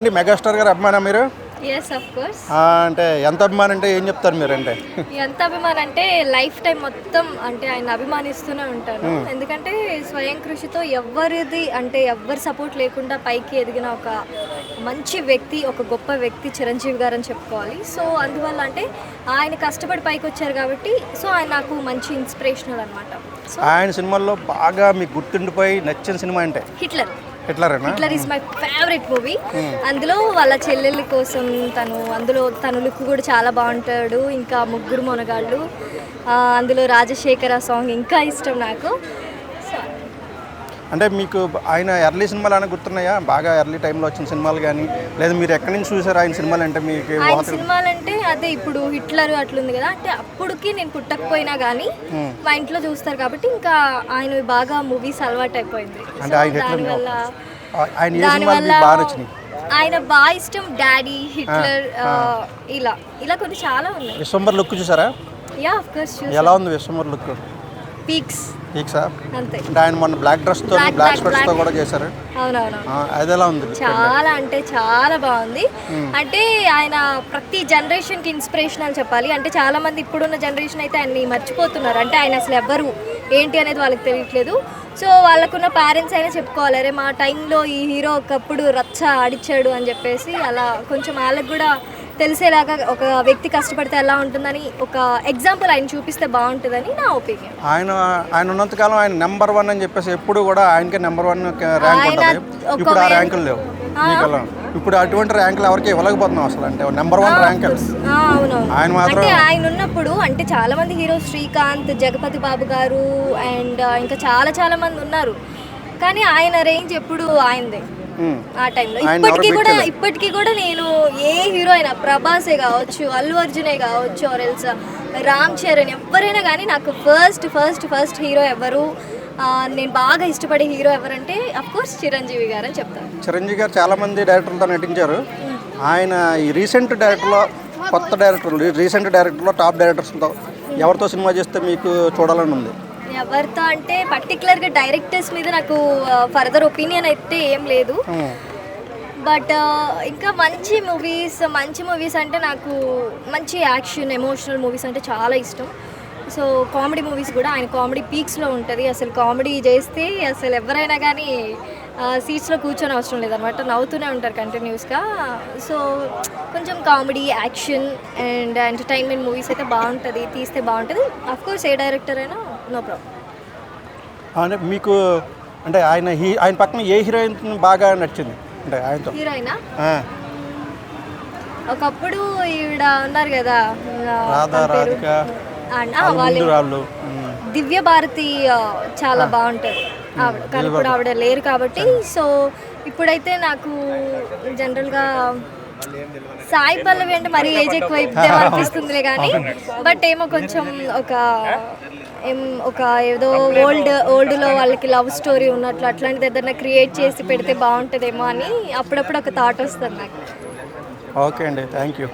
Megastar గారు అభిమాన మీరు? yes of course. అంటే ఎంత అభిమానం అంటే ఏం చెప్తారు మీరు? అంటే ఎంత అభిమానం అంటే లైఫ్ టైం మొత్తం అంటే ఆయన అభిమానిస్తూనే ఉంటాను. ఎందుకంటే స్వయం కృషితో ఎవరిది అంటే ఎవరి సపోర్ట్ లేకుండా పైకి ఎదిగిన ఒక మంచి వ్యక్తి, ఒక గొప్ప వ్యక్తి చిరంజీవి గారు అని చెప్పుకోవాలి. సో అందువల్ల అంటే ఆయన కష్టపడి పైకి వచ్చారు కాబట్టి సో ఆయన నాకు మంచి ఇన్స్పిరేషనల్ అనమాట. ఆయన సినిమాల్లో బాగా మీకు గుర్తుండిపోయి నచ్చిన సినిమా అంటే Hitler is my favourite movie. అందులో వాళ్ళ చెల్లెళ్ళ కోసం తను లుక్ కూడా చాలా బాగుంటాడు. ఇంకా ముగ్గురు మొనగాళ్ళు, అందులో రాజశేఖర సాంగ్ ఇంకా ఇష్టం నాకు. అంటే మీకు ఆయన ఎర్లీ సినిమాలు అని గుర్తున్నాయా? బాగా ఎర్లీ టైంలో వచ్చిన సినిమాలు కానీ, లేదా మీరు ఎక్కడి నుంచి చూసారు ఆయన సినిమాలు? అంటే మీకు ఆయన సినిమాలు అంటే అదే ఇప్పుడు హిట్లర్ అట్లుంది కదా, అంటే అప్పటికి నేను పుట్టకపోయినా కానీ మా ఇంట్లో చూస్తారు కాబట్టి ఇంకా ఆయన బాగా మూవీస్ అలవాటు అయిపోయింది. దానివల్ల ఆయన బాగా ఇష్టం డాడీ, హిట్లర్, ఇలా కొన్ని చాలా ఉన్నాయి. విశ్వంబర్ లుక్ చూసారా? Yeah of course. ఎలా ఉంది విశ్వంబర్ లుక్? పీక్స్ అంతే. ఆయన మొన్న బ్లాక్ డ్రెస్ తో బ్లాక్ స్పెట్స్ తో కూడా చేశారు. అవునవును. అది ఎలా ఉంది? చాలా అంటే చాలా బాగుంది. అంటే ఆయన ప్రతి జనరేషన్ కి ఇన్స్పిరేషన్ అని చెప్పాలి. అంటే చాలా మంది ఇప్పుడున్న జనరేషన్ అయితే ఆయన్ని మర్చిపోతున్నారు. అంటే ఆయన అసలు ఎవరు ఏంటి అనేది వాళ్ళకి తెలియట్లేదు. సో వాళ్ళకున్న పేరెంట్స్ అయినా చెప్పుకోవాలి, అరే మా టైంలో ఈ హీరో ఒకప్పుడు రచ్చ ఆడిచ్చాడు అని చెప్పేసి అలా కొంచెం వాళ్ళకి కూడా తెలిసేలాగా ఒక వ్యక్తి కష్టపడితే ఎలా ఉంటుందని ఒక ఎగ్జాంపుల్ ఆయన చూపిస్తే బాగుంటుందని నా ఒపీనియన్. ఆయన ఉన్నంతకాలం ఆయన నెంబర్ 1 అని చెప్పేసి ఎప్పుడు కూడా ఆయనకే నెంబర్ 1 ర్యాంక్ ఉంటుంది. ఇప్పుడు ఆ ర్యాంకులు లేవు. ఇప్పుడు అటువంటి ర్యాంకులు ఎవరికి ఇవ్వలేకపోతున్నాం అసలు. అంటే నెంబర్ 1 ర్యాంక్ ఆయన మాత్రం. ఆయన ఉన్నప్పుడు అంటే చాలా మంది హీరో, శ్రీకాంత్, జగపతి బాబు గారు అండ్ ఇంకా చాలా మంది ఉన్నారు, కానీ ఆయన రేంజ్ ఎప్పుడు ఆయనదే ఆ టైంలో. ఇప్పటికీ కూడా నేను ఏ హీరో అయినా, ప్రభాసే కావచ్చు, అల్లు అర్జునే కావచ్చు, ఆర్ఎల్స్ రామ్ చరణ్, ఎవరైనా కానీ నాకు ఫస్ట్ హీరో ఎవరు, నేను బాగా ఇష్టపడే హీరో ఎవరంటే అఫ్కోర్స్ చిరంజీవి గారు అని చెప్తాను. చిరంజీవి గారు చాలా మంది డైరెక్టర్లతో నటించారు. ఆయన ఈ రీసెంట్ డైరెక్టర్లో, కొత్త డైరెక్టర్లు, రీసెంట్ డైరెక్టర్లో టాప్ డైరెక్టర్స్తో ఎవరితో సినిమా చేస్తే మీకు చూడాలని ఉంది? ఎవరితో అంటే పర్టికులర్గా డైరెక్టర్స్ మీద నాకు ఫర్దర్ ఒపీనియన్ అయితే ఏం లేదు. బట్ ఇంకా మంచి మూవీస్ అంటే నాకు మంచి యాక్షన్, ఎమోషనల్ మూవీస్ అంటే చాలా ఇష్టం. సో కామెడీ మూవీస్ కూడా ఆయన కామెడీ పీక్స్లో ఉంటుంది. అసలు కామెడీ చేస్తే అసలు ఎవరైనా కానీ సీట్స్లో కూర్చొని అవసరం లేదనమాట, నవ్వుతూనే ఉంటారు కంటిన్యూస్గా. సో కొంచెం comedy, action and entertainment movies అయితే బాగుంటుంది, తీస్తే బాగుంటుంది. అఫ్కోర్స్ ఏ డైరెక్టర్ అయినా నో ప్రాబ్లం. అంటే మీకు అంటే ఆయన పక్కన ఏ హీరోయిన్ బాగా నచ్చింది? అంటే ఆయనతో హీరోయినా ఒకప్పుడు ఈవిడ ఉన్నారు కదా, దివ్య భారతి, చాలా బాగుంటుంది ఆవిడ, కానీ ఇప్పుడు ఆవిడ లేరు కాబట్టి. సో ఇప్పుడైతే నాకు జనరల్గా సాయి పల్లవి అంటే మరీ ఏజ్ ఎక్కువ అనిపిస్తుందిలే కానీ, బట్ ఏమో కొంచెం ఒక ఏదో ఓల్డ్లో వాళ్ళకి లవ్ స్టోరీ ఉన్నట్లు అట్లాంటిది ఏదైనా క్రియేట్ చేసి పెడితే బాగుంటుందేమో అని అప్పుడప్పుడు ఒక థాట్ వస్తుంది నాకు. ఓకే అండి, థ్యాంక్ యూ.